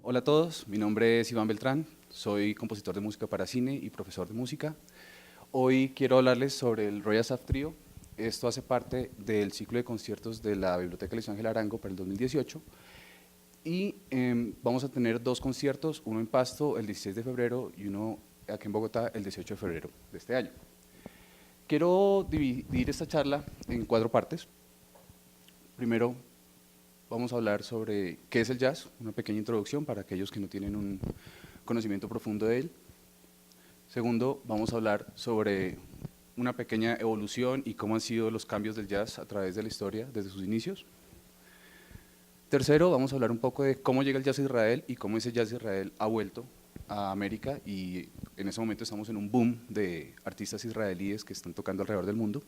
Hola a todos, mi nombre es Iván Beltrán, soy compositor de música para cine y profesor de música. Hoy quiero hablarles sobre el Royal Staff Trio. Esto hace parte del ciclo de conciertos de la Biblioteca Luis Ángel Arango para el 2018 y vamos a tener dos conciertos, uno en Pasto el 16 de febrero y uno aquí en Bogotá el 18 de febrero de este año. Quiero dividir esta charla en 4 partes. Primero, vamos a hablar sobre qué es el jazz, una pequeña introducción para aquellos que no tienen un conocimiento profundo de él. Segundo, vamos a hablar sobre una pequeña evolución y cómo han sido los cambios del jazz a través de la historia desde sus inicios. Tercero, vamos a hablar un poco de cómo llega el jazz a Israel y cómo ese jazz de Israel ha vuelto a América, y en ese momento estamos en un boom de artistas israelíes que están tocando alrededor del mundo.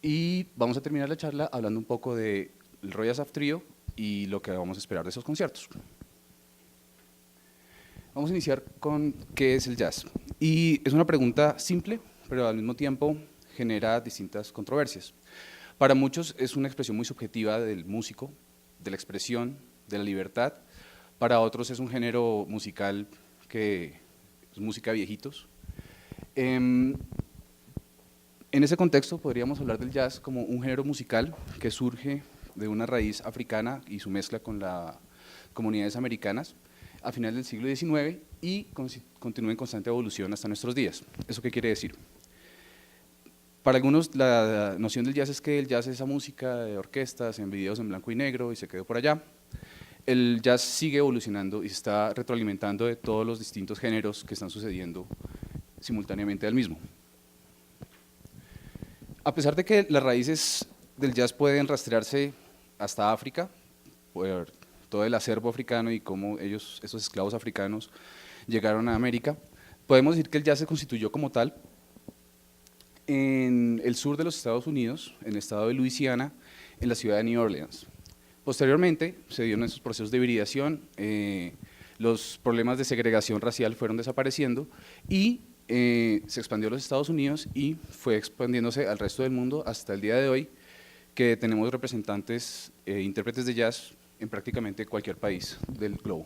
Y vamos a terminar la charla hablando un poco del Royal Staff Trio y lo que vamos a esperar de esos conciertos. Vamos a iniciar con qué es el jazz. Y es una pregunta simple, pero al mismo tiempo genera distintas controversias. Para muchos es una expresión muy subjetiva del músico, de la expresión, de la libertad. Para otros es un género musical que es música de viejitos. En ese contexto podríamos hablar del jazz como un género musical que surge de una raíz africana y su mezcla con las comunidades americanas a finales del siglo XIX y continúa en constante evolución hasta nuestros días. ¿Eso qué quiere decir? Para algunos la noción del jazz es que el jazz es esa música de orquestas, en videos en blanco y negro y se quedó por allá. El jazz sigue evolucionando y se está retroalimentando de todos los distintos géneros que están sucediendo simultáneamente al mismo. A pesar de que las raíces del jazz pueden rastrearse hasta África, por todo el acervo africano y cómo esos esclavos africanos llegaron a América, podemos decir que el jazz se constituyó como tal en el sur de los Estados Unidos, en el estado de Luisiana, en la ciudad de New Orleans. Posteriormente se dieron esos procesos de hibridación, los problemas de segregación racial fueron desapareciendo y se expandió a los Estados Unidos y fue expandiéndose al resto del mundo hasta el día de hoy, que tenemos representantes, intérpretes de jazz en prácticamente cualquier país del globo.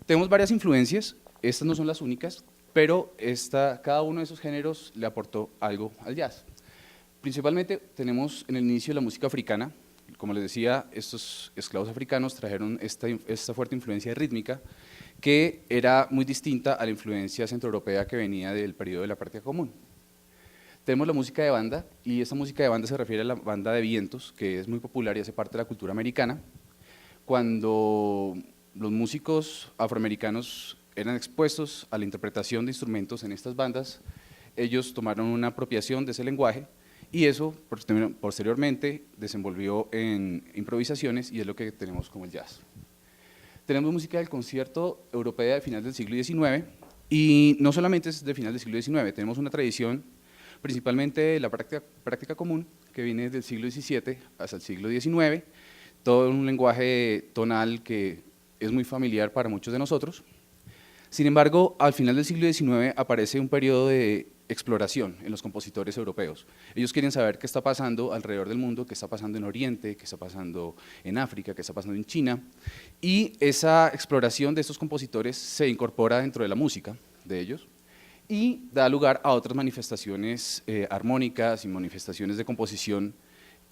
Tenemos varias influencias, estas no son las únicas, pero cada uno de esos géneros le aportó algo al jazz. Principalmente tenemos en el inicio la música africana. Como les decía, estos esclavos africanos trajeron esta fuerte influencia rítmica que era muy distinta a la influencia centroeuropea que venía del periodo de la práctica común. Tenemos la música de banda, y esta música de banda se refiere a la banda de vientos, que es muy popular y hace parte de la cultura americana. Cuando los músicos afroamericanos eran expuestos a la interpretación de instrumentos en estas bandas, ellos tomaron una apropiación de ese lenguaje y eso posteriormente desenvolvió en improvisaciones, y es lo que tenemos como el jazz. Tenemos música del concierto europea de finales del siglo XIX, y no solamente es de finales del siglo XIX, tenemos una tradición principalmente de la práctica común que viene del siglo XVII hasta el siglo XIX, todo un lenguaje tonal que es muy familiar para muchos de nosotros. Sin embargo, al final del siglo XIX aparece un periodo de exploración en los compositores europeos. Ellos quieren saber qué está pasando alrededor del mundo, qué está pasando en Oriente, qué está pasando en África, qué está pasando en China, y esa exploración de estos compositores se incorpora dentro de la música de ellos y da lugar a otras manifestaciones armónicas y manifestaciones de composición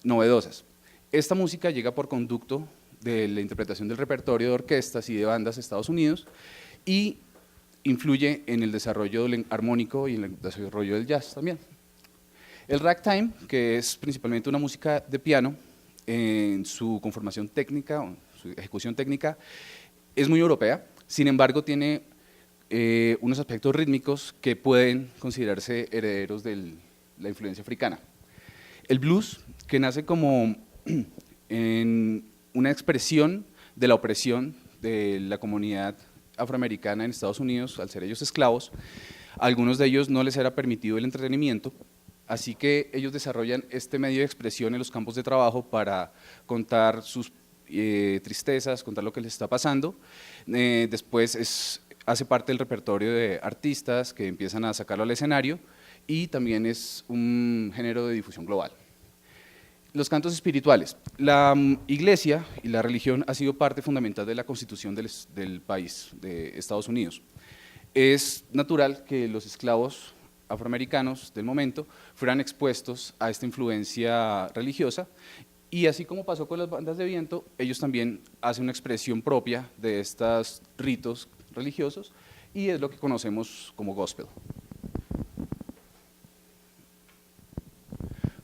novedosas. Esta música llega por conducto de la interpretación del repertorio de orquestas y de bandas de Estados Unidos y influye en el desarrollo armónico y en el desarrollo del jazz también. El ragtime, que es principalmente una música de piano, en su conformación técnica, o su ejecución técnica, es muy europea, sin embargo tiene unos aspectos rítmicos que pueden considerarse herederos de la influencia africana. El blues, que nace como en una expresión de la opresión de la comunidad afroamericana en Estados Unidos, al ser ellos esclavos, a algunos de ellos no les era permitido el entretenimiento, así que ellos desarrollan este medio de expresión en los campos de trabajo para contar sus tristezas, contar lo que les está pasando. Después hace parte del repertorio de artistas que empiezan a sacarlo al escenario y también es un género de difusión global. Los cantos espirituales. La iglesia y la religión ha sido parte fundamental de la constitución del país, de Estados Unidos. Es natural que los esclavos afroamericanos del momento fueran expuestos a esta influencia religiosa, y así como pasó con las bandas de viento, ellos también hacen una expresión propia de estos ritos religiosos, y es lo que conocemos como gospel.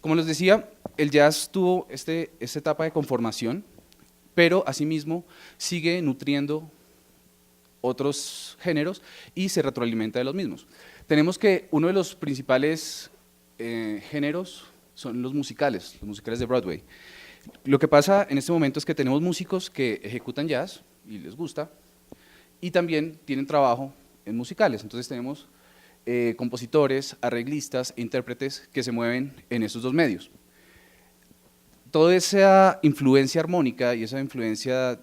Como les decía, el jazz tuvo esta etapa de conformación, pero asimismo sigue nutriendo otros géneros y se retroalimenta de los mismos. Tenemos que uno de los principales géneros son los musicales de Broadway. Lo que pasa en este momento es que tenemos músicos que ejecutan jazz y les gusta, y también tienen trabajo en musicales. Entonces tenemos compositores, arreglistas e intérpretes que se mueven en esos dos medios. Toda esa influencia armónica y esa influencia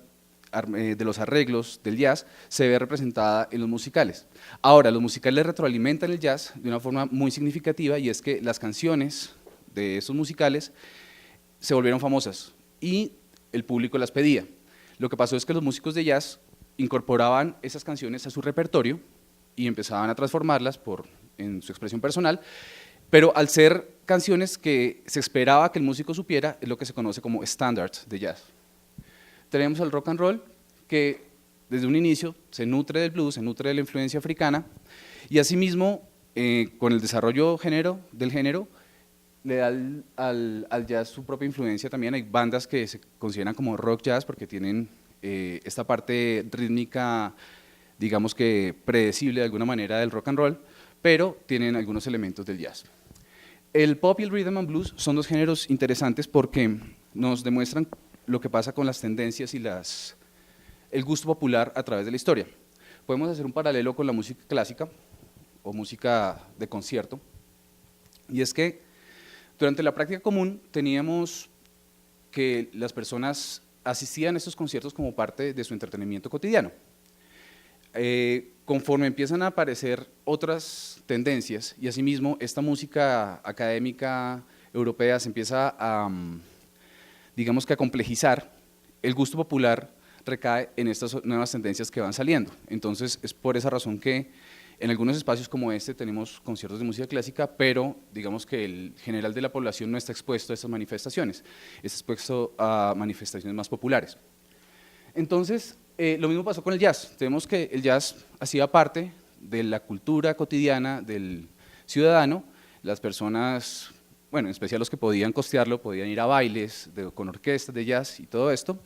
de los arreglos del jazz se ve representada en los musicales. Ahora, los musicales retroalimentan el jazz de una forma muy significativa, y es que las canciones de esos musicales se volvieron famosas y el público las pedía. Lo que pasó es que los músicos de jazz incorporaban esas canciones a su repertorio y empezaban a transformarlas en su expresión personal, pero al ser canciones que se esperaba que el músico supiera, es lo que se conoce como standards de jazz. Tenemos el rock and roll, que desde un inicio se nutre del blues, se nutre de la influencia africana, y asimismo, con el desarrollo del género, le da al jazz su propia influencia también. Hay bandas que se consideran como rock jazz porque tienen esta parte rítmica, digamos que predecible de alguna manera del rock and roll, pero tienen algunos elementos del jazz. El pop y el rhythm and blues son dos géneros interesantes porque nos demuestran lo que pasa con las tendencias y el gusto popular a través de la historia. Podemos hacer un paralelo con la música clásica o música de concierto, y es que durante la práctica común teníamos que las personas asistían a estos conciertos como parte de su entretenimiento cotidiano. Conforme empiezan a aparecer otras tendencias y asimismo esta música académica europea se empieza a, digamos que a complejizar, el gusto popular recae en estas nuevas tendencias que van saliendo. Entonces es por esa razón que en algunos espacios como este tenemos conciertos de música clásica, pero digamos que el general de la población no está expuesto a estas manifestaciones, está expuesto a manifestaciones más populares. Entonces, lo mismo pasó con el jazz. Tenemos que el jazz hacía parte de la cultura cotidiana del ciudadano. Las personas, bueno, en especial los que podían costearlo, podían ir a bailes con orquestas de jazz y todo esto.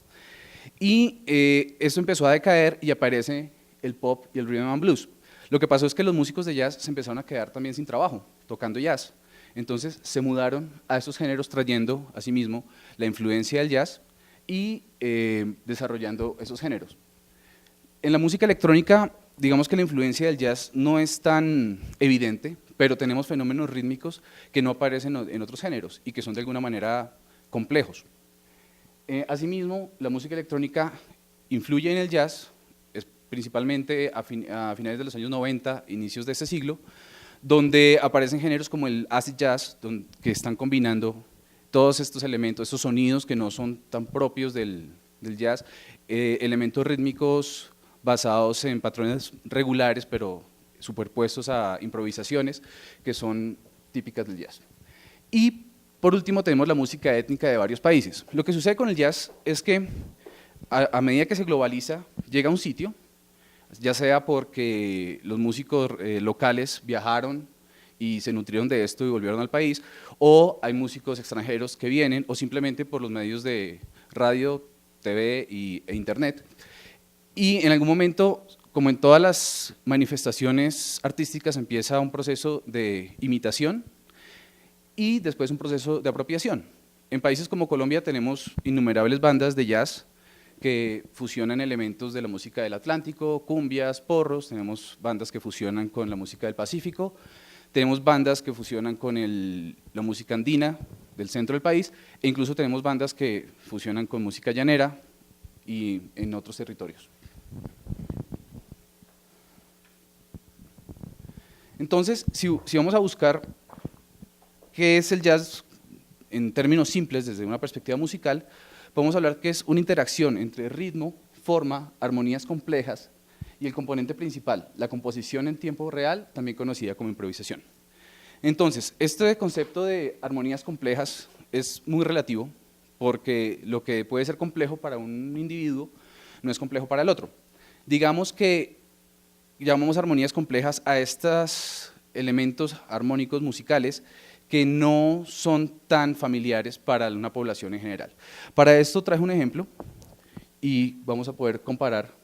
Y eso empezó a decaer y aparece el pop y el rhythm and blues. Lo que pasó es que los músicos de jazz se empezaron a quedar también sin trabajo, tocando jazz. Entonces se mudaron a esos géneros trayendo asimismo la influencia del jazz y desarrollando esos géneros. En la música electrónica, digamos que la influencia del jazz no es tan evidente, pero tenemos fenómenos rítmicos que no aparecen en otros géneros y que son de alguna manera complejos. Asimismo, la música electrónica influye en el jazz, principalmente a finales de los años 90, inicios de este siglo, donde aparecen géneros como el acid jazz, que están combinando todos estos elementos, estos sonidos que no son tan propios del jazz, elementos rítmicos basados en patrones regulares, pero superpuestos a improvisaciones que son típicas del jazz. Y por último tenemos la música étnica de varios países. Lo que sucede con el jazz es que a medida que se globaliza, llega a un sitio, ya sea porque los músicos locales viajaron y se nutrieron de esto y volvieron al país, o hay músicos extranjeros que vienen, o simplemente por los medios de radio, TV e internet. Y en algún momento, como en todas las manifestaciones artísticas, empieza un proceso de imitación y después un proceso de apropiación. En países como Colombia tenemos innumerables bandas de jazz que fusionan elementos de la música del Atlántico, cumbias, porros, tenemos bandas que fusionan con la música del Pacífico, tenemos bandas que fusionan con la música andina del centro del país, e incluso tenemos bandas que fusionan con música llanera y en otros territorios. Entonces, si vamos a buscar qué es el jazz en términos simples, desde una perspectiva musical, podemos hablar que es una interacción entre ritmo, forma, armonías complejas y el componente principal, la composición en tiempo real, también conocida como improvisación. Entonces, este concepto de armonías complejas es muy relativo, porque lo que puede ser complejo para un individuo no es complejo para el otro. Digamos que llamamos armonías complejas a estos elementos armónicos musicales que no son tan familiares para una población en general. Para esto traje un ejemplo y vamos a poder comparar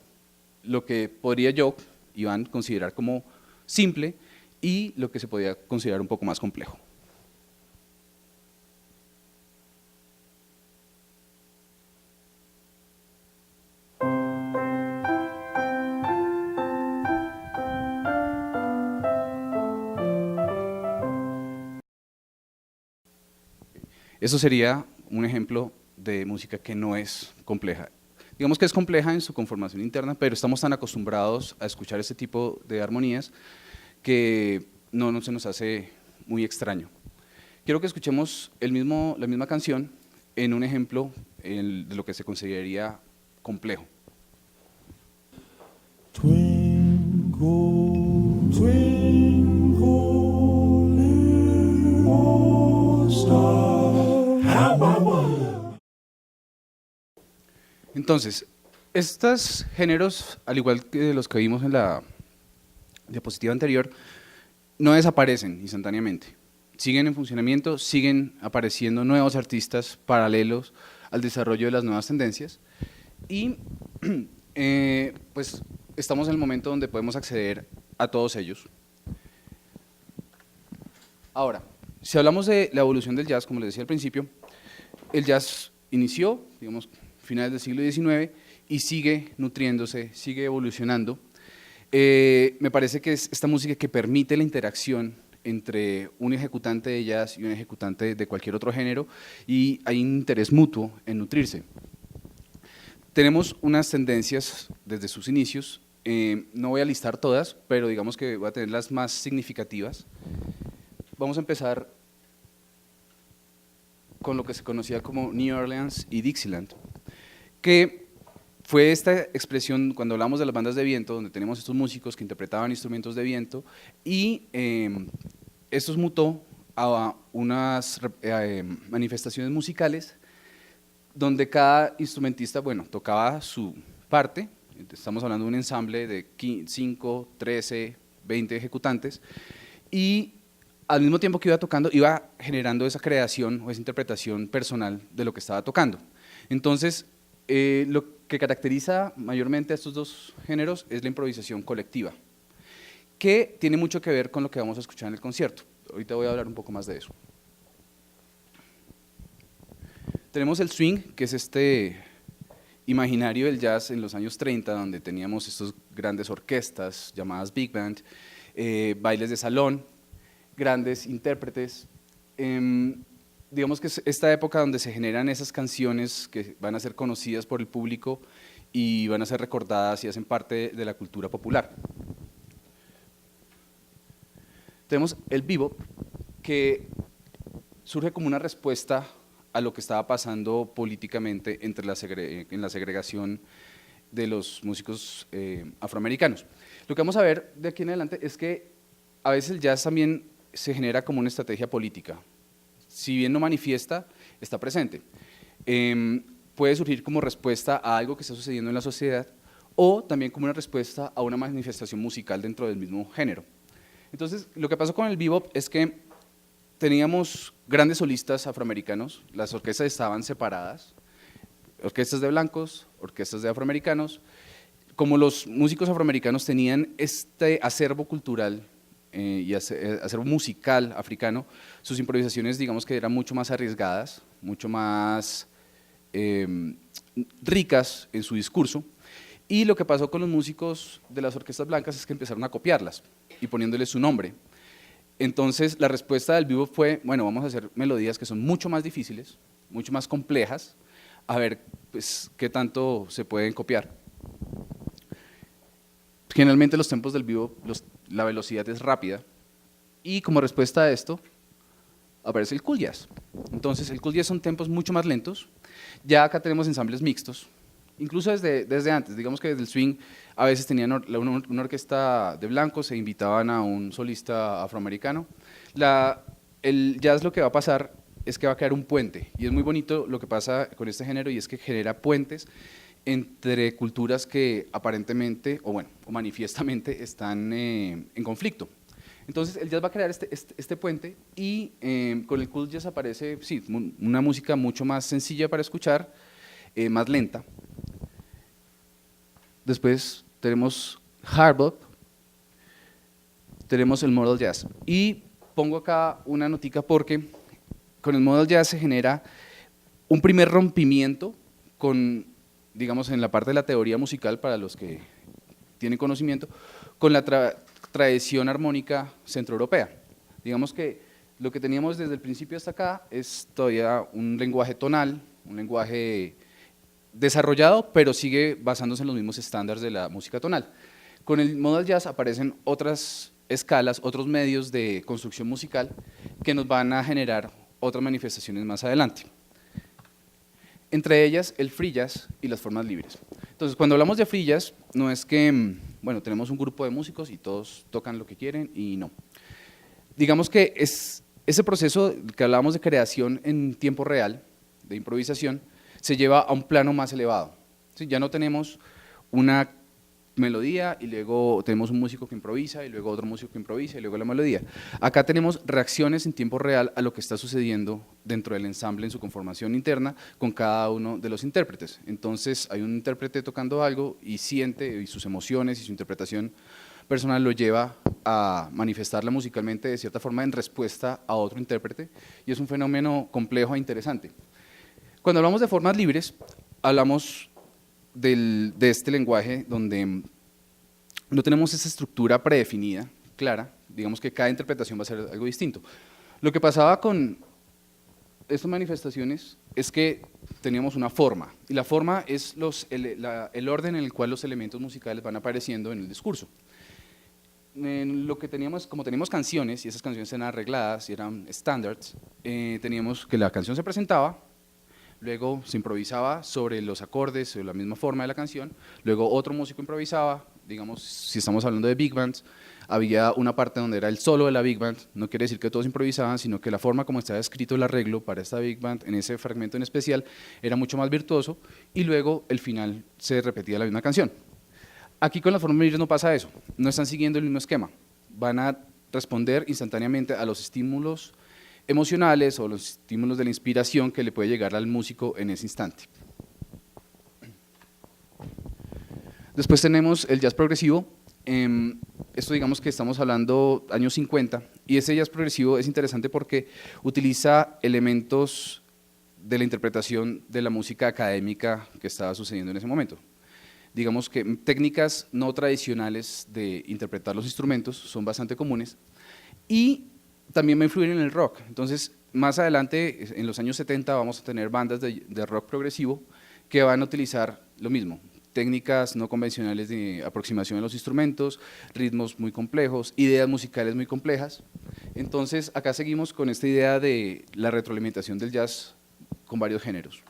lo que podría yo, Iván, considerar como simple y lo que se podría considerar un poco más complejo. Eso sería un ejemplo de música que no es compleja. Digamos que es compleja en su conformación interna, pero estamos tan acostumbrados a escuchar este tipo de armonías que no se nos hace muy extraño. Quiero que escuchemos la misma canción en un ejemplo de lo que se consideraría complejo. Twinkle, twinkle, little star. Entonces, estos géneros, al igual que los que vimos en la diapositiva anterior, no desaparecen instantáneamente. Siguen en funcionamiento, siguen apareciendo nuevos artistas paralelos al desarrollo de las nuevas tendencias y pues estamos en el momento donde podemos acceder a todos ellos. Ahora, si hablamos de la evolución del jazz, como les decía al principio, el jazz inició, digamos, finales del siglo XIX y sigue nutriéndose, sigue evolucionando. Me parece que es esta música que permite la interacción entre un ejecutante de jazz y un ejecutante de cualquier otro género y hay un interés mutuo en nutrirse. Tenemos unas tendencias desde sus inicios, no voy a listar todas, pero digamos que voy a tener las más significativas. Vamos a empezar con lo que se conocía como New Orleans y Dixieland, que fue esta expresión cuando hablamos de las bandas de viento, donde tenemos estos músicos que interpretaban instrumentos de viento, y esto mutó a unas manifestaciones musicales donde cada instrumentista, bueno, tocaba su parte, estamos hablando de un ensamble de 5, 13, 20 ejecutantes, y al mismo tiempo que iba tocando, iba generando esa creación o esa interpretación personal de lo que estaba tocando. Entonces, lo que caracteriza mayormente a estos dos géneros es la improvisación colectiva, que tiene mucho que ver con lo que vamos a escuchar en el concierto. Ahorita voy a hablar un poco más de eso. Tenemos el swing, que es este imaginario del jazz en los años 30, donde teníamos estas grandes orquestas llamadas big band, bailes de salón, grandes intérpretes. Digamos que es esta época donde se generan esas canciones que van a ser conocidas por el público y van a ser recordadas y hacen parte de la cultura popular. Tenemos el bebop, que surge como una respuesta a lo que estaba pasando políticamente en la segregación de los músicos afroamericanos. Lo que vamos a ver de aquí en adelante es que a veces el jazz también se genera como una estrategia política. Si bien no manifiesta, está presente. Puede surgir como respuesta a algo que está sucediendo en la sociedad o también como una respuesta a una manifestación musical dentro del mismo género. Entonces, lo que pasó con el bebop es que teníamos grandes solistas afroamericanos, las orquestas estaban separadas, orquestas de blancos, orquestas de afroamericanos. Como los músicos afroamericanos tenían este acervo cultural y acervo musical africano, sus improvisaciones digamos que eran mucho más arriesgadas, mucho más ricas en su discurso, y lo que pasó con los músicos de las orquestas blancas es que empezaron a copiarlas y poniéndoles su nombre. Entonces la respuesta del bebop fue, bueno, vamos a hacer melodías que son mucho más difíciles, mucho más complejas, a ver pues, qué tanto se pueden copiar. Generalmente los tempos del bebop, la velocidad es rápida, y como respuesta a esto, aparece el cool jazz. Entonces, el cool jazz son tempos mucho más lentos. Ya acá tenemos ensambles mixtos, incluso desde antes, digamos que desde el swing, a veces tenían una orquesta de blancos e invitaban a un solista afroamericano. El jazz lo que va a pasar es que va a crear un puente, y es muy bonito lo que pasa con este género, y es que genera puentes entre culturas que aparentemente, o bueno, o manifiestamente están en conflicto. Entonces el jazz va a crear este puente, y con el cool jazz aparece, sí, una música mucho más sencilla para escuchar, más lenta. Después tenemos hard bop, tenemos el modal jazz, y pongo acá una notica porque con el modal jazz se genera un primer rompimiento con, digamos, en la parte de la teoría musical, para los que tienen conocimiento, con la tradición armónica centroeuropea. Digamos que lo que teníamos desde el principio hasta acá es todavía un lenguaje tonal, un lenguaje desarrollado, pero sigue basándose en los mismos estándares de la música tonal. Con el modal jazz aparecen otras escalas, otros medios de construcción musical que nos van a generar otras manifestaciones más adelante. Entre ellas el free jazz y las formas libres. Entonces, cuando hablamos de free jazz, no es que, bueno, tenemos un grupo de músicos y todos tocan lo que quieren, y no. Digamos que ese proceso que hablábamos de creación en tiempo real, de improvisación, se lleva a un plano más elevado. ¿Sí? Ya no tenemos una melodía y luego tenemos un músico que improvisa y luego otro músico que improvisa y luego la melodía. Acá tenemos reacciones en tiempo real a lo que está sucediendo dentro del ensamble en su conformación interna con cada uno de los intérpretes. Entonces hay un intérprete tocando algo y siente, y sus emociones y su interpretación personal lo lleva a manifestarla musicalmente de cierta forma en respuesta a otro intérprete, y es un fenómeno complejo e interesante. Cuando hablamos de formas libres, hablamos de este lenguaje donde no tenemos esa estructura predefinida, clara, digamos que cada interpretación va a ser algo distinto. Lo que pasaba con estas manifestaciones es que teníamos una forma, y la forma es el orden en el cual los elementos musicales van apareciendo en el discurso. Lo que teníamos, como teníamos canciones, y esas canciones eran arregladas y eran standards, teníamos que la canción se presentaba, luego se improvisaba sobre los acordes, sobre la misma forma de la canción, luego otro músico improvisaba, digamos, si estamos hablando de big bands, había una parte donde era el solo de la big band, no quiere decir que todos improvisaban, sino que la forma como estaba escrito el arreglo para esta big band, en ese fragmento en especial, era mucho más virtuoso, y luego el final se repetía la misma canción. Aquí con las formas libres no pasa eso, no están siguiendo el mismo esquema, van a responder instantáneamente a los estímulos emocionales o los estímulos de la inspiración que le puede llegar al músico en ese instante. Después tenemos el jazz progresivo. Esto, digamos que estamos hablando años 50, y ese jazz progresivo es interesante porque utiliza elementos de la interpretación de la música académica que estaba sucediendo en ese momento. Digamos que técnicas no tradicionales de interpretar los instrumentos son bastante comunes, y también va a influir en el rock. Entonces, más adelante, en los años 70, vamos a tener bandas de rock progresivo que van a utilizar lo mismo, técnicas no convencionales de aproximación a los instrumentos, ritmos muy complejos, ideas musicales muy complejas. Entonces, acá seguimos con esta idea de la retroalimentación del jazz con varios géneros.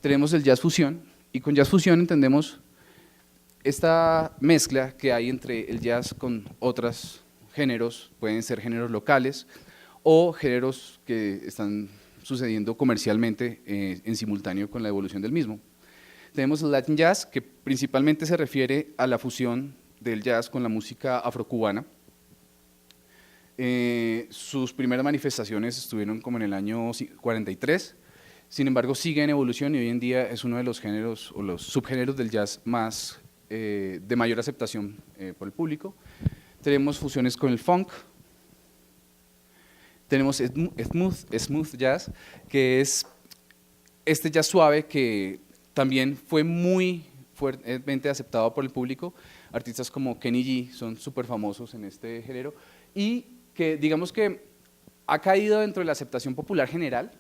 Tenemos el jazz fusión, y con jazz fusión entendemos esta mezcla que hay entre el jazz con otros géneros, pueden ser géneros locales o géneros que están sucediendo comercialmente en simultáneo con la evolución del mismo. Tenemos el Latin Jazz, que principalmente se refiere a la fusión del jazz con la música afrocubana. Sus primeras manifestaciones estuvieron como en el año 43, sin embargo sigue en evolución, y hoy en día es uno de los géneros o los subgéneros del jazz más de mayor aceptación por el público. Tenemos fusiones con el funk, tenemos smooth jazz, que es este jazz suave que también fue muy fuertemente aceptado por el público. Artistas como Kenny G son súper famosos en este género, y que digamos que ha caído dentro de la aceptación popular general,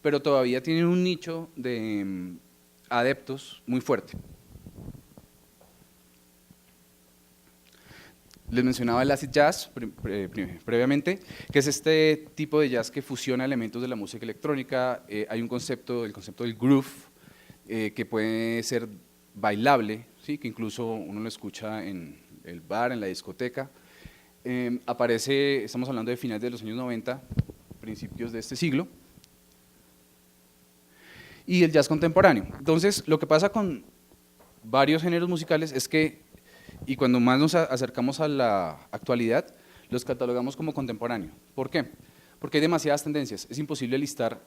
pero todavía tiene un nicho de adeptos muy fuerte. Les mencionaba el acid jazz previamente, que es este tipo de jazz que fusiona elementos de la música electrónica. Hay un concepto, el concepto del groove, que puede ser bailable, ¿sí? Que incluso uno lo escucha en el bar, en la discoteca. Aparece, estamos hablando de finales de los años 90, principios de este siglo, y el jazz contemporáneo. Entonces, lo que pasa con varios géneros musicales es que, y cuando más nos acercamos a la actualidad, los catalogamos como contemporáneo. ¿Por qué? Porque hay demasiadas tendencias, es imposible listar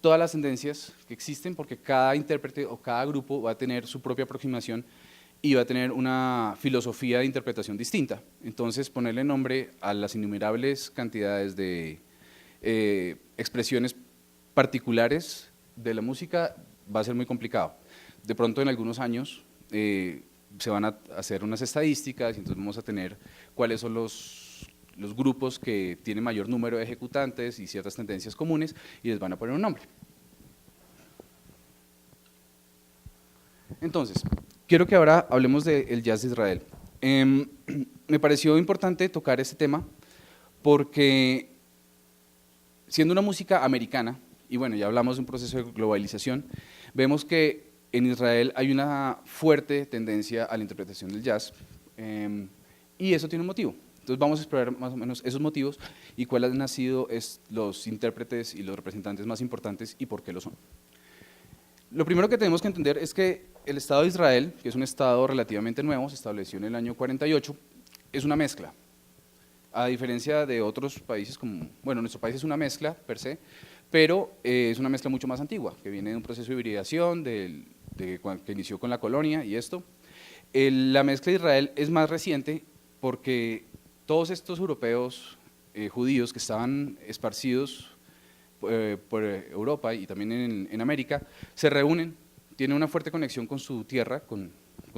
todas las tendencias que existen porque cada intérprete o cada grupo va a tener su propia aproximación y va a tener una filosofía de interpretación distinta. Entonces, ponerle nombre a las innumerables cantidades de expresiones particulares de la música va a ser muy complicado. De pronto, en algunos años, se van a hacer unas estadísticas y entonces vamos a tener cuáles son los grupos que tienen mayor número de ejecutantes y ciertas tendencias comunes y les van a poner un nombre. Entonces, quiero que ahora hablemos del jazz de Israel. Me pareció importante tocar este tema porque, siendo una música americana, y bueno, ya hablamos de un proceso de globalización, vemos que en Israel hay una fuerte tendencia a la interpretación del jazz, y eso tiene un motivo. Entonces vamos a explorar más o menos esos motivos y cuáles han sido los intérpretes y los representantes más importantes y por qué lo son. Lo primero que tenemos que entender es que el Estado de Israel, que es un Estado relativamente nuevo, se estableció en el año 48, es una mezcla. A diferencia de otros países, como, bueno, nuestro país es una mezcla per se, pero es una mezcla mucho más antigua, que viene de un proceso de hibridación que inició con la colonia y esto. La mezcla de Israel es más reciente porque todos estos europeos judíos que estaban esparcidos por Europa y también en América, se reúnen, tienen una fuerte conexión con su tierra, con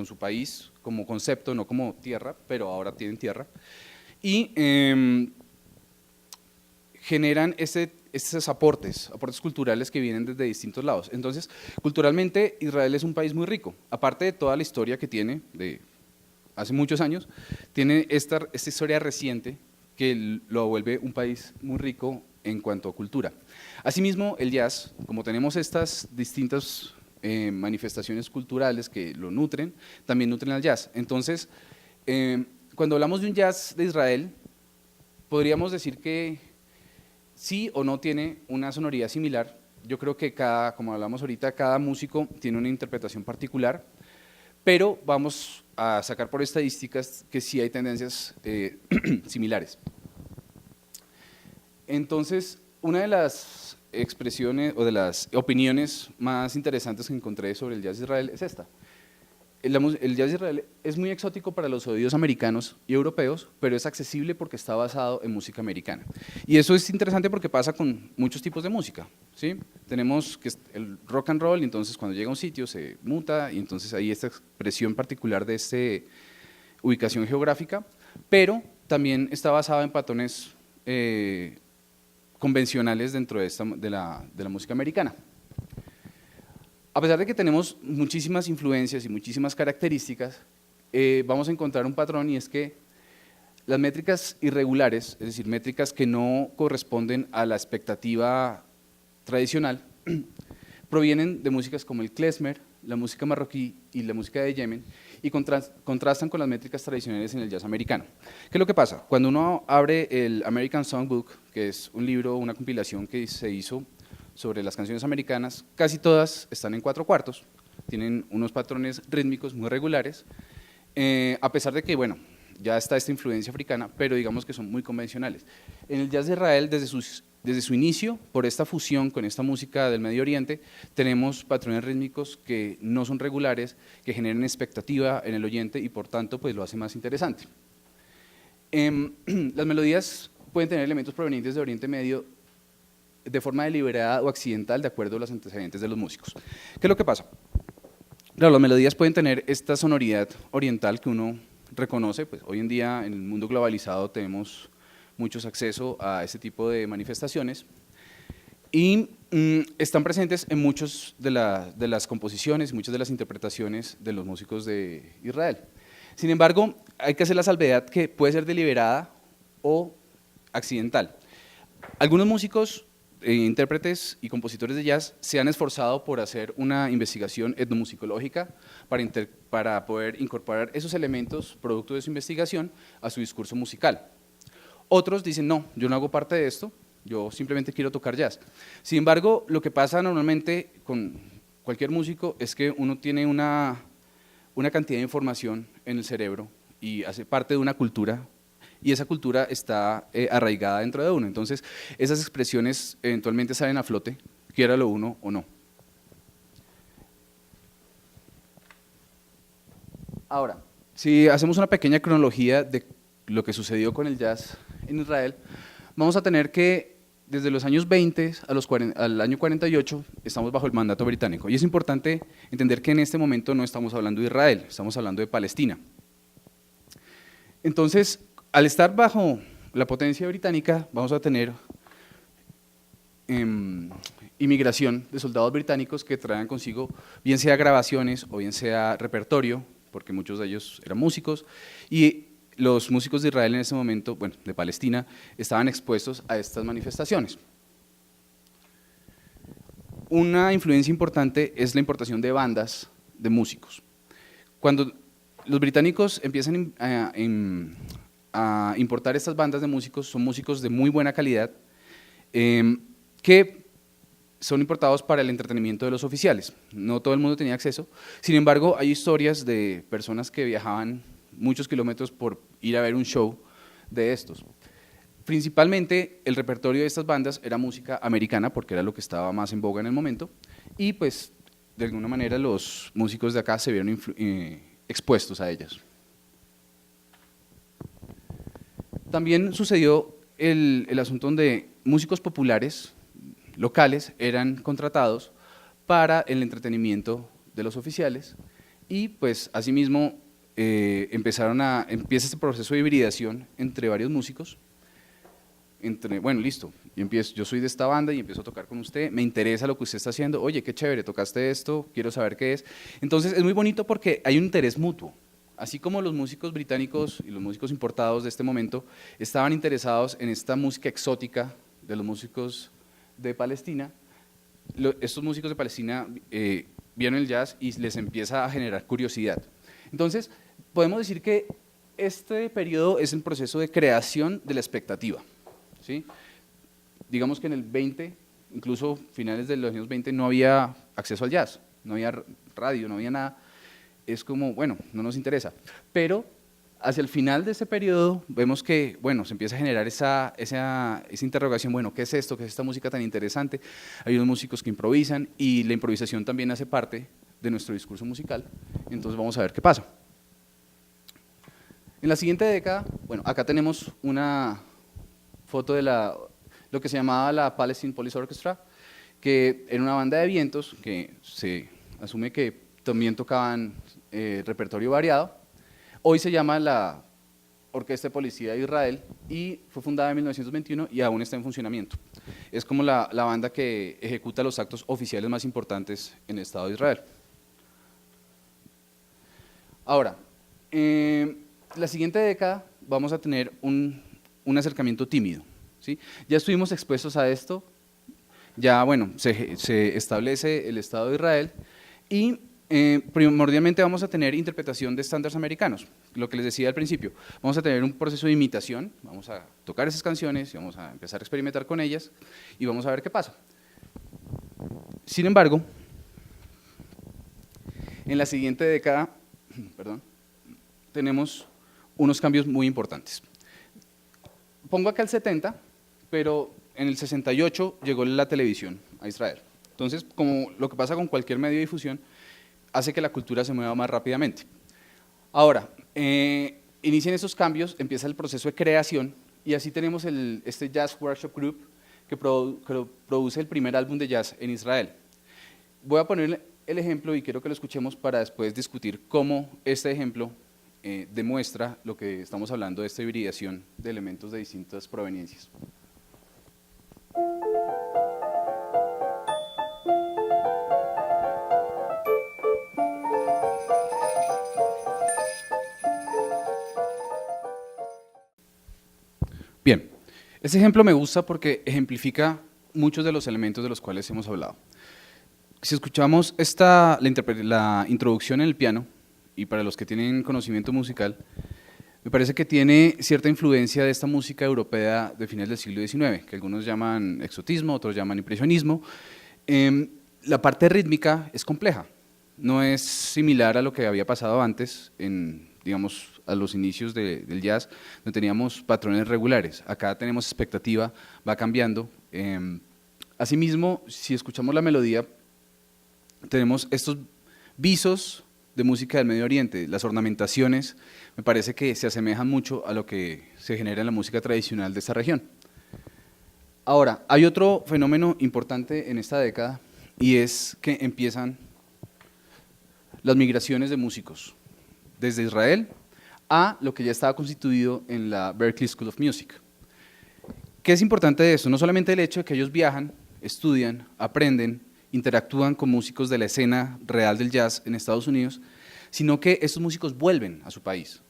su país, como concepto, no como tierra, pero ahora tienen tierra, y generan estos aportes culturales que vienen desde distintos lados. Entonces, culturalmente, Israel es un país muy rico, aparte de toda la historia que tiene de hace muchos años, tiene esta historia reciente que lo vuelve un país muy rico en cuanto a cultura. Asimismo, el jazz, como tenemos estas distintas manifestaciones culturales que lo nutren, también nutren al jazz. Entonces, cuando hablamos de un jazz de Israel, podríamos decir que sí o no tiene una sonoridad similar. Yo creo que como hablamos ahorita, cada músico tiene una interpretación particular, pero vamos a sacar por estadísticas que sí hay tendencias similares. Entonces, una de las expresiones o de las opiniones más interesantes que encontré sobre el jazz de Israel es esta. El jazz de Israel es muy exótico para los oídos americanos y europeos, pero es accesible porque está basado en música americana. Y eso es interesante porque pasa con muchos tipos de música, ¿sí? Tenemos que el rock and roll, y entonces cuando llega a un sitio se muta, y entonces hay esta expresión particular de esta ubicación geográfica, pero también está basado en patrones convencionales dentro de la música americana. A pesar de que tenemos muchísimas influencias y muchísimas características, vamos a encontrar un patrón, y es que las métricas irregulares, es decir, métricas que no corresponden a la expectativa tradicional, provienen de músicas como el klezmer, la música marroquí y la música de Yemen, y contrastan con las métricas tradicionales en el jazz americano. ¿Qué es lo que pasa? Cuando uno abre el American Songbook, que es un libro, una compilación que se hizo sobre las canciones americanas, casi todas están en 4/4, tienen unos patrones rítmicos muy regulares, a pesar de que, bueno, ya está esta influencia africana, pero digamos que son muy convencionales. En el jazz de Israel, desde su inicio, por esta fusión con esta música del Medio Oriente, tenemos patrones rítmicos que no son regulares, que generan expectativa en el oyente y por tanto pues lo hace más interesante. Las melodías pueden tener elementos provenientes de Oriente Medio de forma deliberada o accidental, de acuerdo a los antecedentes de los músicos. ¿Qué es lo que pasa? Claro, las melodías pueden tener esta sonoridad oriental que uno reconoce, pues hoy en día en el mundo globalizado tenemos muchos acceso a este tipo de manifestaciones, y están presentes en muchas de las composiciones, muchas de las interpretaciones de los músicos de Israel. Sin embargo, hay que hacer la salvedad que puede ser deliberada o accidental. Algunos músicos, intérpretes y compositores de jazz se han esforzado por hacer una investigación etnomusicológica para poder incorporar esos elementos producto de su investigación a su discurso musical. Otros dicen, no, yo no hago parte de esto, yo simplemente quiero tocar jazz. Sin embargo, lo que pasa normalmente con cualquier músico es que uno tiene una cantidad de información en el cerebro y hace parte de una cultura, y esa cultura está arraigada dentro de uno. Entonces, esas expresiones eventualmente salen a flote, quiera lo uno o no. Ahora, si hacemos una pequeña cronología de lo que sucedió con el jazz en Israel, vamos a tener que desde los años 20 al año 48 estamos bajo el mandato británico. Y es importante entender que en este momento no estamos hablando de Israel, estamos hablando de Palestina. Entonces, al estar bajo la potencia británica, vamos a tener inmigración de soldados británicos que traen consigo, bien sea grabaciones o bien sea repertorio, porque muchos de ellos eran músicos, y los músicos de Israel en ese momento, bueno, de Palestina, estaban expuestos a estas manifestaciones. Una influencia importante es la importación de bandas de músicos. Cuando los británicos empiezan a importar estas bandas de músicos, son músicos de muy buena calidad, que son importados para el entretenimiento de los oficiales. No todo el mundo tenía acceso, sin embargo, hay historias de personas que viajaban muchos kilómetros por ir a ver un show de estos. Principalmente el repertorio de estas bandas era música americana, porque era lo que estaba más en boga en el momento, y pues de alguna manera los músicos de acá se vieron expuestos a ellas. También sucedió el asunto donde músicos populares locales eran contratados para el entretenimiento de los oficiales y pues asimismo empieza este proceso de hibridación entre varios músicos, bueno, listo, yo soy de esta banda y empiezo a tocar con usted, me interesa lo que usted está haciendo, oye, qué chévere, tocaste esto, quiero saber qué es. Entonces es muy bonito porque hay un interés mutuo. Así como los músicos británicos y los músicos importados de este momento estaban interesados en esta música exótica de los músicos de Palestina, estos músicos de Palestina vieron el jazz y les empieza a generar curiosidad. Entonces, podemos decir que este periodo es el proceso de creación de la expectativa, ¿sí? Digamos que en el 20, incluso finales de los años 20, no había acceso al jazz, no había radio, no había nada. Es como, bueno, no nos interesa. Pero hacia el final de ese periodo vemos que, bueno, se empieza a generar esa interrogación, bueno, ¿qué es esto? ¿Qué es esta música tan interesante? Hay unos músicos que improvisan y la improvisación también hace parte de nuestro discurso musical. Entonces vamos a ver qué pasa. En la siguiente década, bueno, acá tenemos una foto de lo que se llamaba la Palestine Police Orchestra, que era una banda de vientos que se asume que también tocaban repertorio variado. Hoy se llama la Orquesta de Policía de Israel y fue fundada en 1921 y aún está en funcionamiento. Es como la banda que ejecuta los actos oficiales más importantes en el Estado de Israel. Ahora, la siguiente década vamos a tener un acercamiento tímido, ¿sí? Ya estuvimos expuestos a esto, ya bueno, se establece el Estado de Israel y primordialmente vamos a tener interpretación de estándares americanos, lo que les decía al principio. Vamos a tener un proceso de imitación, vamos a tocar esas canciones y vamos a empezar a experimentar con ellas y vamos a ver qué pasa. Sin embargo, en la siguiente década, tenemos unos cambios muy importantes. Pongo acá el 70, pero en el 68 llegó la televisión a Israel. Entonces, como lo que pasa con cualquier medio de difusión, hace que la cultura se mueva más rápidamente. Ahora, inician esos cambios, empieza el proceso de creación y así tenemos este Jazz Workshop Group que produce el primer álbum de jazz en Israel. Voy a poner el ejemplo y quiero que lo escuchemos para después discutir cómo este ejemplo demuestra lo que estamos hablando de esta hibridación de elementos de distintas proveniencias. Este ejemplo me gusta porque ejemplifica muchos de los elementos de los cuales hemos hablado. Si escuchamos la introducción en el piano, y para los que tienen conocimiento musical, me parece que tiene cierta influencia de esta música europea de finales del siglo XIX, que algunos llaman exotismo, otros llaman impresionismo. La parte rítmica es compleja, no es similar a lo que había pasado antes, digamos, a los inicios del jazz, donde teníamos patrones regulares. Acá tenemos expectativa, va cambiando. Asimismo, si escuchamos la melodía, tenemos estos visos de música del Medio Oriente, las ornamentaciones, me parece que se asemejan mucho a lo que se genera en la música tradicional de esta región. Ahora, hay otro fenómeno importante en esta década, y es que empiezan las migraciones de músicos, desde Israel a lo que ya estaba constituido en la Berklee School of Music. ¿Qué es importante de esto? No solamente el hecho de que ellos viajan, estudian, aprenden, interactúan con músicos de la escena real del jazz en Estados Unidos, sino que estos músicos vuelven a su país.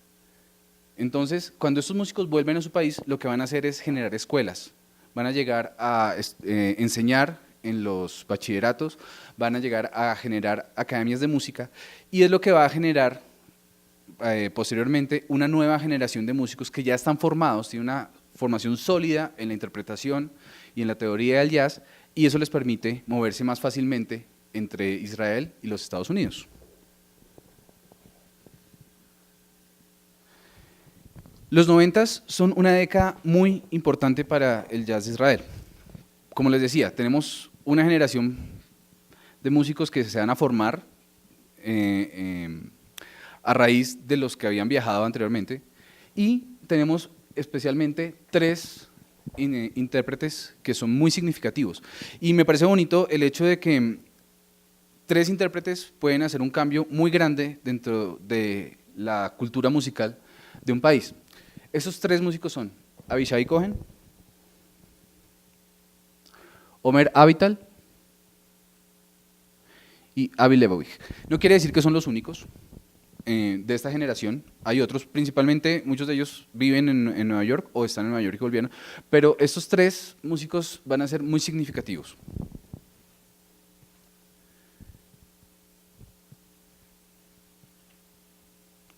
Entonces, cuando estos músicos vuelven a su país, lo que van a hacer es generar escuelas, van a llegar a enseñar en los bachilleratos, van a llegar a generar academias de música, y es lo que va a generar posteriormente una nueva generación de músicos que ya están formados, tienen una formación sólida en la interpretación y en la teoría del jazz, y eso les permite moverse más fácilmente entre Israel y los Estados Unidos. Los 90s son una década muy importante para el jazz de Israel. Como les decía, tenemos una generación de músicos que se van a formar a raíz de los que habían viajado anteriormente, y tenemos especialmente tres intérpretes que son muy significativos. Y me parece bonito el hecho de que tres intérpretes pueden hacer un cambio muy grande dentro de la cultura musical de un país. Esos tres músicos son Avishai Cohen, Omer Avital y Avi Lebovich. No quiere decir que son los únicos de esta generación, hay otros, principalmente muchos de ellos viven en Nueva York o están en Nueva York y volvieron, pero estos tres músicos van a ser muy significativos.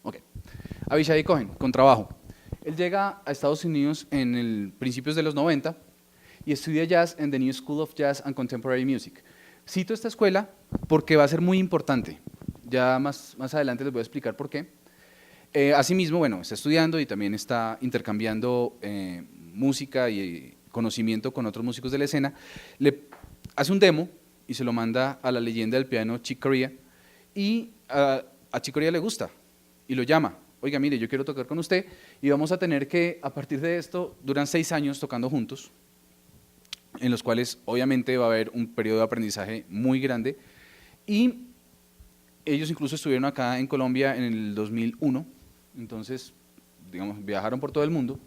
Okay. Avishai Cohen, con trabajo. Él llega a Estados Unidos en principios de los 90 y estudia jazz en The New School of Jazz and Contemporary Music. Cito esta escuela porque va a ser muy importante. Ya más adelante les voy a explicar por qué. Asimismo, bueno, está estudiando y también está intercambiando música y conocimiento con otros músicos de la escena. Le hace un demo y se lo manda a la leyenda del piano Chick Corea, y a Chick Corea le gusta y lo llama. Oiga, mire, yo quiero tocar con usted, y vamos a tener que, a partir de esto, duran 6 años tocando juntos, en los cuales obviamente va a haber un periodo de aprendizaje muy grande, y ellos incluso estuvieron acá en Colombia en el 2001, entonces, digamos, viajaron por todo el mundo.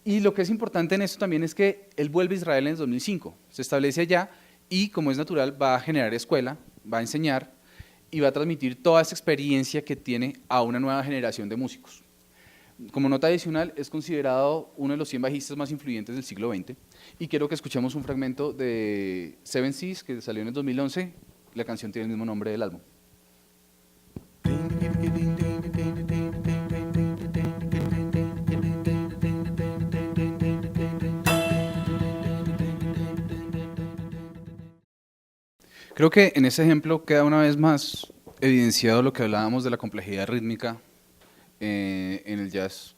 Y lo que es importante en esto también es que él vuelve a Israel en el 2005, se establece allá y, como es natural, va a generar escuela, va a enseñar y va a transmitir toda esa experiencia que tiene a una nueva generación de músicos. Como nota adicional, es considerado uno de los 100 bajistas más influyentes del siglo XX, y quiero que escuchemos un fragmento de Seven Seas, que salió en el 2011, la canción tiene el mismo nombre del álbum. Creo que en ese ejemplo queda una vez más evidenciado lo que hablábamos de la complejidad rítmica en el jazz,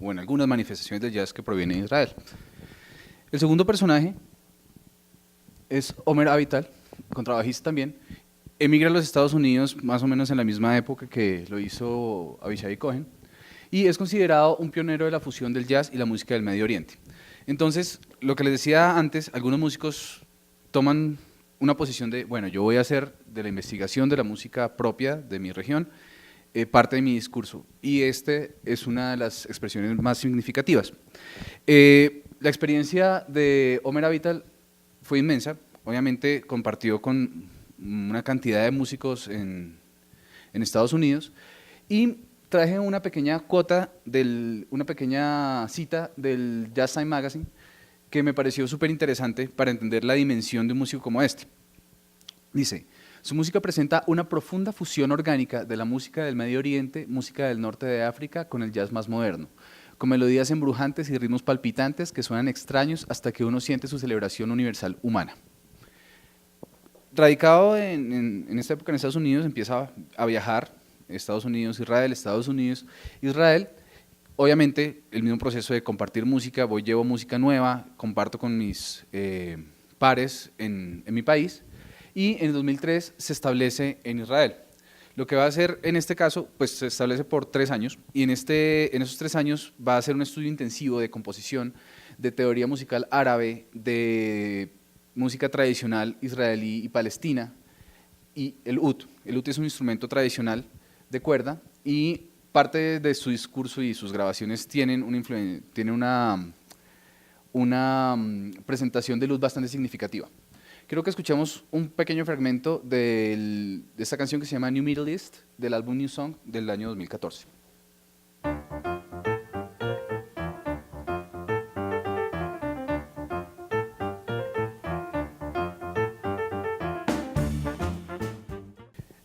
o en algunas manifestaciones del jazz que proviene de Israel. El segundo personaje es Omer Avital, contrabajista también. Emigra a los Estados Unidos más o menos en la misma época que lo hizo Avishai Cohen, y es considerado un pionero de la fusión del jazz y la música del Medio Oriente. Entonces, lo que les decía antes, algunos músicos toman una posición de, bueno, yo voy a hacer de la investigación de la música propia de mi región parte de mi discurso, y este es una de las expresiones más significativas. La experiencia de Omer Avital fue inmensa, obviamente compartió con una cantidad de músicos en Estados Unidos, y traje una pequeña cita del Jazz Time Magazine, que me pareció súper interesante para entender la dimensión de un músico como este. Dice, su música presenta una profunda fusión orgánica de la música del Medio Oriente, música del norte de África, con el jazz más moderno, con melodías embrujantes y ritmos palpitantes que suenan extraños hasta que uno siente su celebración universal humana. Radicado en esta época en Estados Unidos, empieza a viajar, Estados Unidos, Israel, Estados Unidos, Israel. Obviamente, el mismo proceso de compartir música, llevo música nueva, comparto con mis pares en mi país, y en el 2003 se establece en Israel. Lo que va a hacer en este caso, pues se establece por 3 años, y en esos 3 años va a hacer un estudio intensivo de composición, de teoría musical árabe, de música tradicional israelí y palestina, y el ud. El ud es un instrumento tradicional de cuerda, y parte de su discurso y sus grabaciones tienen una presentación de ud bastante significativa. Quiero que escuchemos un pequeño fragmento de esta canción que se llama New Middle East, del álbum New Song del año 2014.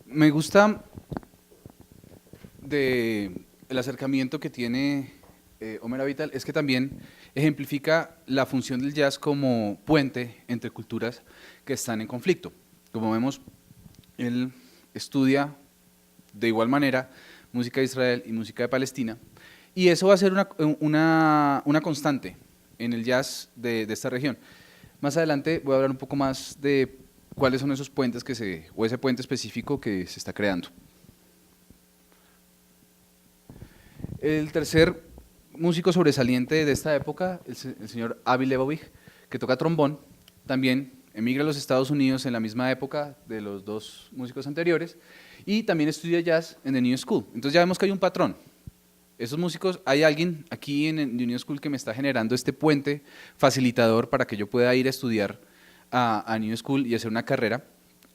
Me gusta el acercamiento que tiene Homer Avital, es que también ejemplifica la función del jazz como puente entre culturas que están en conflicto. Como vemos, él estudia de igual manera música de Israel y música de Palestina, y eso va a ser una constante en el jazz de esta región. Más adelante voy a hablar un poco más de cuáles son esos puentes o ese puente específico que se está creando. El tercer músico sobresaliente de esta época, el señor Avi Lebovich, que toca trombón, también emigra a los Estados Unidos en la misma época de los dos músicos anteriores, y también estudia jazz en The New School. Entonces ya vemos que hay un patrón. Esos músicos, hay alguien aquí en The New School que me está generando este puente facilitador para que yo pueda ir a estudiar a New School y hacer una carrera,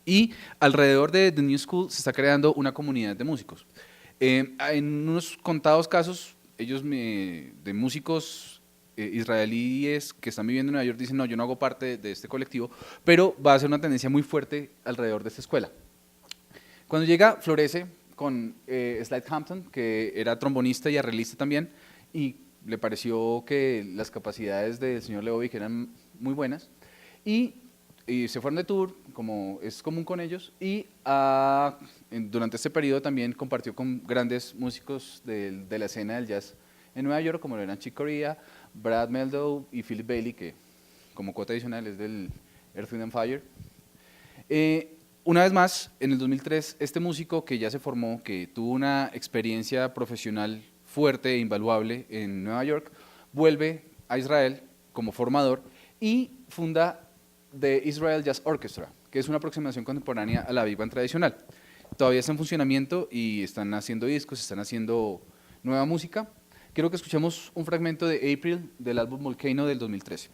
y alrededor de The New School se está creando una comunidad de músicos. En unos contados casos, de músicos israelíes que están viviendo en Nueva York dicen, no, yo no hago parte de este colectivo, pero va a ser una tendencia muy fuerte alrededor de esta escuela. Cuando llega, florece con Slide Hampton, que era trombonista y arreglista también, y le pareció que las capacidades del señor Lebovich eran muy buenas, y se fueron de tour, como es común con ellos, y durante este periodo también compartió con grandes músicos de la escena del jazz en Nueva York, como lo eran Chick Corea, Brad Mehldau y Philip Bailey, que como cuota adicional es del Earth, Wind and Fire. Una vez más, en el 2003, este músico que ya se formó, que tuvo una experiencia profesional fuerte e invaluable en Nueva York, vuelve a Israel como formador y funda The Israel Jazz Orchestra, que es una aproximación contemporánea a la big band tradicional. Todavía está en funcionamiento y están haciendo discos, están haciendo nueva música. Quiero que escuchemos un fragmento de April del álbum Volcano del 2013.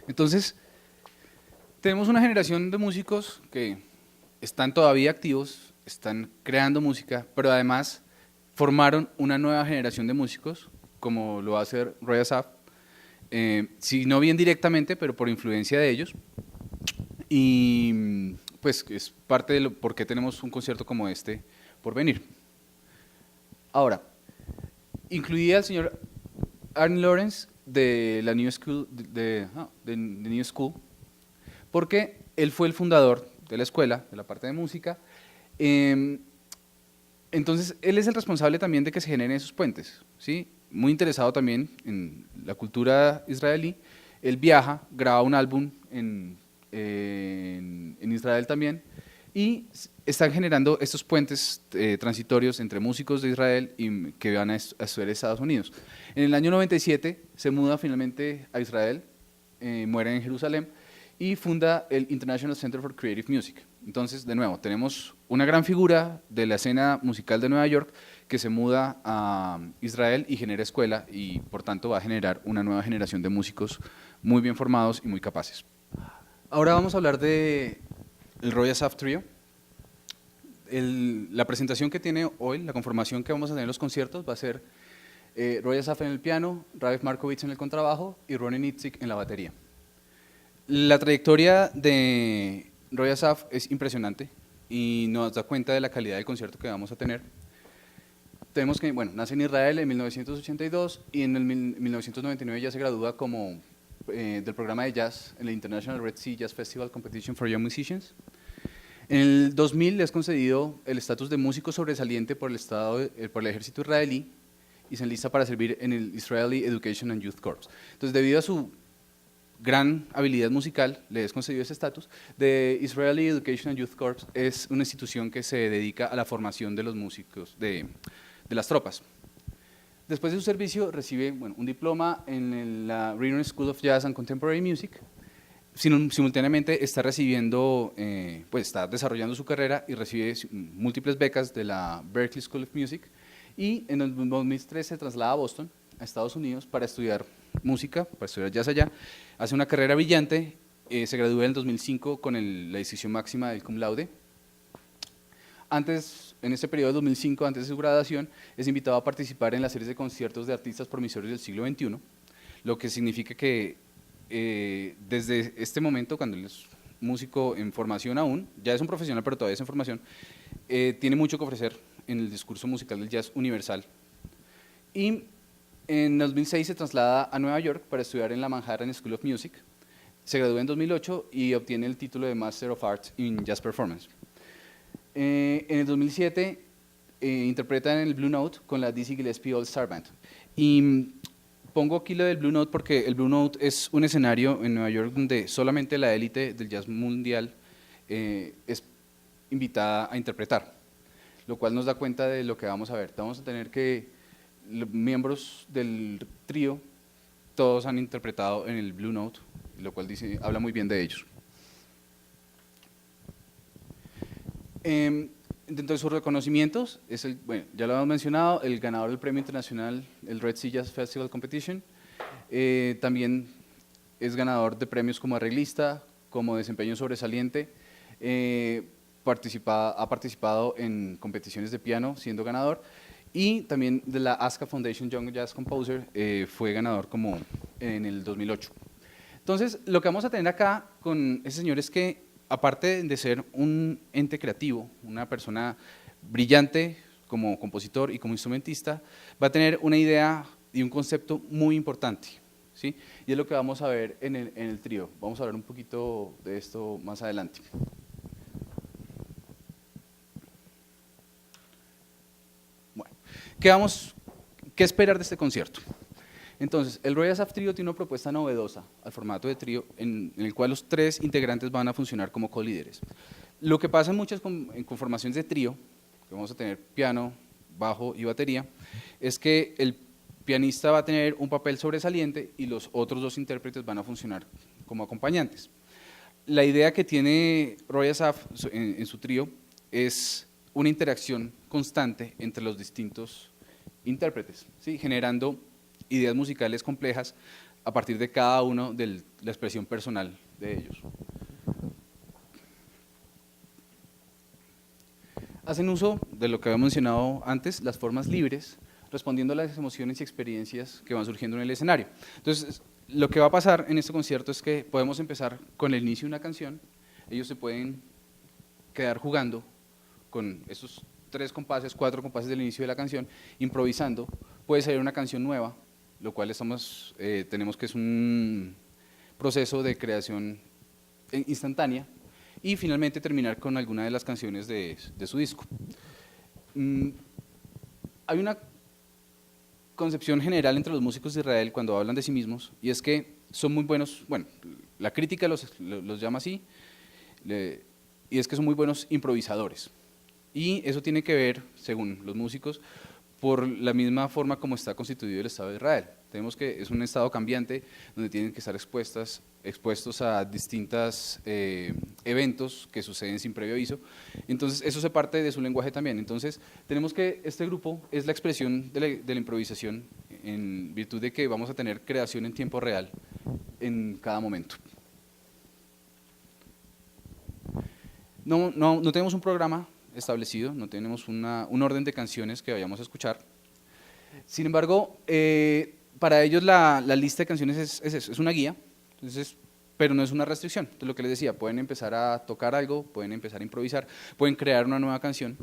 Entonces, tenemos una generación de músicos que están todavía activos, están creando música, pero además formaron una nueva generación de músicos, como lo va a hacer Roy Asaf, si no bien directamente, pero por influencia de ellos, y pues es parte de por qué tenemos un concierto como este por venir. Ahora, incluía al señor Arne Lawrence de la New School, de New School, porque él fue el fundador de la escuela, de la parte de música. Entonces, él es el responsable también de que se generen esos puentes, ¿sí? Muy interesado también en la cultura israelí. Él viaja, graba un álbum en Israel también, y están generando estos puentes transitorios entre músicos de Israel y que van a estudiar a Estados Unidos. En el año 97 se muda finalmente a Israel, muere en Jerusalén, y funda el International Center for Creative Music. Entonces, de nuevo, tenemos una gran figura de la escena musical de Nueva York que se muda a Israel y genera escuela, y por tanto va a generar una nueva generación de músicos muy bien formados y muy capaces. Ahora vamos a hablar de el Roy Asaf Trio. La presentación que tiene hoy, la conformación que vamos a tener en los conciertos va a ser Roy Asaf en el piano, Raif Markovic en el contrabajo y Ronnie Nitzik en la batería. La trayectoria de Roy Asaf es impresionante y nos da cuenta de la calidad del concierto que vamos a tener. Tenemos que, bueno, nace en Israel en 1982 y en el 1999 ya se gradúa como del programa de jazz en el International Red Sea Jazz Festival Competition for Young Musicians. En el 2000 le es concedido el estatus de músico sobresaliente por el ejército israelí y se enlista para servir en el Israeli Education and Youth Corps. Entonces, debido a su gran habilidad musical, le es concedido ese estatus. The Israeli Education and Youth Corps es una institución que se dedica a la formación de los músicos de las tropas. Después de su servicio recibe un diploma en la Renown School of Jazz and Contemporary Music. Simultáneamente está recibiendo, está desarrollando su carrera y recibe múltiples becas de la Berklee School of Music y en el 2003 se traslada a Boston, a Estados Unidos, para estudiar música, para estudiar jazz allá. Hace una carrera brillante, se gradúa en el 2005 con la distinción máxima del cum laude. En este periodo de 2005, antes de su graduación, es invitado a participar en las series de conciertos de artistas promisorios del siglo XXI, lo que significa que desde este momento, cuando él es músico en formación aún, ya es un profesional pero todavía es en formación, tiene mucho que ofrecer en el discurso musical del jazz universal. Y en 2006 se traslada a Nueva York para estudiar en la Manhattan School of Music, se gradúa en 2008 y obtiene el título de Master of Arts in Jazz Performance. En el 2007 interpreta en el Blue Note con la Dizzy Gillespie All Star Band. Y pongo aquí lo del Blue Note porque el Blue Note es un escenario en Nueva York donde solamente la élite del jazz mundial es invitada a interpretar, lo cual nos da cuenta de lo que vamos a ver. Vamos a tener que los miembros del trío todos han interpretado en el Blue Note, lo cual habla muy bien de ellos. Dentro de sus reconocimientos, ya lo hemos mencionado, el ganador del premio internacional, el Red Sea Jazz Festival Competition. También es ganador de premios como arreglista, como desempeño sobresaliente. Ha participado en competiciones de piano siendo ganador. Y también de la ASCA Foundation Young Jazz Composer fue ganador como en el 2008. Entonces, lo que vamos a tener acá con ese señor es que, aparte de ser un ente creativo, una persona brillante como compositor y como instrumentista, va a tener una idea y un concepto muy importante, ¿sí? Y es lo que vamos a ver en el trío. Vamos a hablar un poquito de esto más adelante. Bueno, ¿qué esperar de este concierto? Entonces, el Roy Asaf Trio tiene una propuesta novedosa al formato de trío en el cual los tres integrantes van a funcionar como co-líderes. Lo que pasa en muchas conformaciones de trío, que vamos a tener piano, bajo y batería, es que el pianista va a tener un papel sobresaliente y los otros dos intérpretes van a funcionar como acompañantes. La idea que tiene Roy Asaf en su trío es una interacción constante entre los distintos intérpretes, ¿sí? Generando ideas musicales complejas a partir de cada uno de la expresión personal de ellos. Hacen uso de lo que había mencionado antes, las formas libres, respondiendo a las emociones y experiencias que van surgiendo en el escenario. Entonces, lo que va a pasar en este concierto es que podemos empezar con el inicio de una canción, ellos se pueden quedar jugando con esos 3 compases, 4 compases del inicio de la canción, improvisando, puede salir una canción nueva, lo cual tenemos que es un proceso de creación instantánea, y finalmente terminar con alguna de las canciones de su disco. Hay una concepción general entre los músicos de Israel cuando hablan de sí mismos, y es que son muy buenos, la crítica los llama así, y es que son muy buenos improvisadores. Y eso tiene que ver, según los músicos, por la misma forma como está constituido el Estado de Israel. Tenemos que es un estado cambiante donde tienen que estar expuestos a distintos eventos que suceden sin previo aviso. Entonces, eso se parte de su lenguaje también. Entonces, tenemos que este grupo es la expresión de la improvisación en virtud de que vamos a tener creación en tiempo real en cada momento. No tenemos un programa establecido, no tenemos un orden de canciones que vayamos a escuchar. Sin embargo, para ellos la lista de canciones es una guía, entonces, pero no es una restricción. Entonces, lo que les decía, pueden empezar a tocar algo, pueden empezar a improvisar, pueden crear una nueva canción,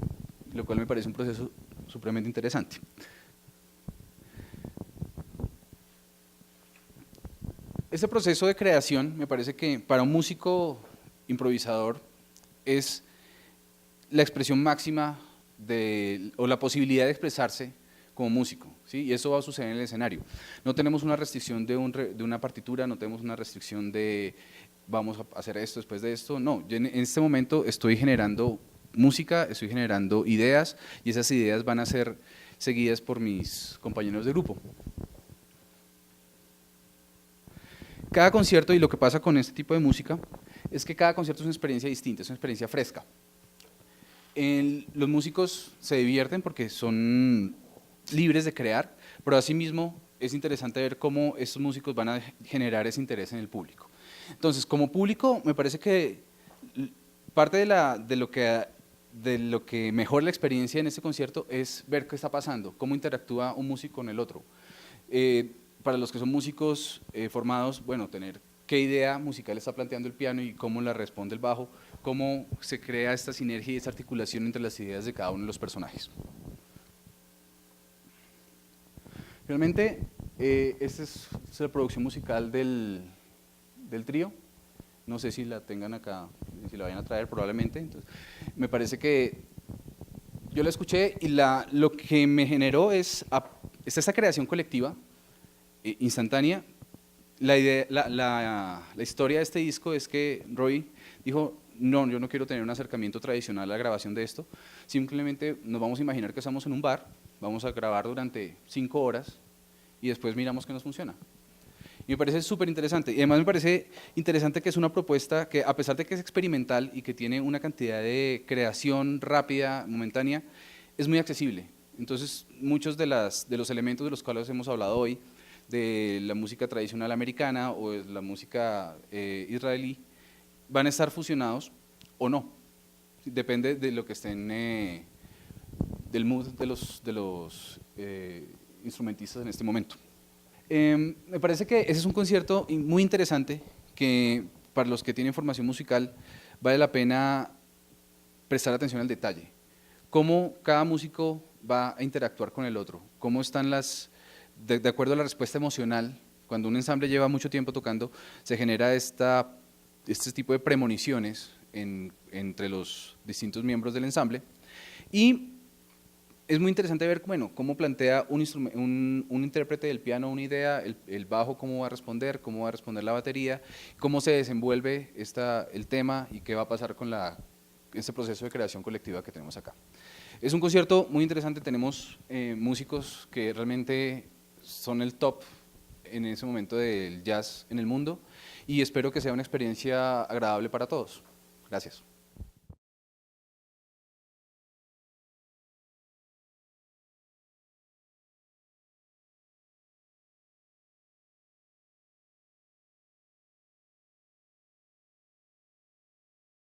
lo cual me parece un proceso supremamente interesante. Este proceso de creación me parece que para un músico improvisador es la expresión máxima o la posibilidad de expresarse como músico, ¿sí? Y eso va a suceder en el escenario. No tenemos una restricción de una partitura, no tenemos una restricción de vamos a hacer esto después de esto, no, yo en este momento estoy generando música, estoy generando ideas y esas ideas van a ser seguidas por mis compañeros de grupo. Cada concierto, y lo que pasa con este tipo de música, es que cada concierto es una experiencia distinta, es una experiencia fresca. Los músicos se divierten porque son libres de crear, pero asimismo es interesante ver cómo estos músicos van a generar ese interés en el público. Entonces, como público, me parece que parte de lo que mejora la experiencia en este concierto es ver qué está pasando, cómo interactúa un músico con el otro. Para los que son músicos formados, bueno, tener qué idea musical está planteando el piano y cómo la responde el bajo, cómo se crea esta sinergia y esta articulación entre las ideas de cada uno de los personajes. Realmente, esta es la producción musical del trío. No sé si la tengan acá, si la vayan a traer probablemente. Entonces, me parece que yo la escuché y lo que me generó es esta creación colectiva, instantánea. La historia de este disco es que Roy dijo, no, yo no quiero tener un acercamiento tradicional a la grabación de esto, simplemente nos vamos a imaginar que estamos en un bar, vamos a grabar durante 5 horas y después miramos que nos funciona. Y me parece súper interesante, y además me parece interesante que es una propuesta que a pesar de que es experimental y que tiene una cantidad de creación rápida, momentánea, es muy accesible. Entonces muchos de los elementos de los cuales hemos hablado hoy, de la música tradicional americana o de la música israelí, van a estar fusionados o no, depende de lo que estén, del mood de los instrumentistas en este momento. Me parece que ese es un concierto muy interesante que para los que tienen formación musical vale la pena prestar atención al detalle, cómo cada músico va a interactuar con el otro, cómo están de acuerdo a la respuesta emocional. Cuando un ensamble lleva mucho tiempo tocando, se genera este tipo de premoniciones entre los distintos miembros del ensamble, y es muy interesante ver cómo plantea un intérprete del piano una idea, el bajo cómo va a responder la batería, cómo se desenvuelve el tema y qué va a pasar con este proceso de creación colectiva que tenemos acá. Es un concierto muy interesante, tenemos músicos que realmente son el top en ese momento del jazz en el mundo y espero que sea una experiencia agradable para todos. Gracias.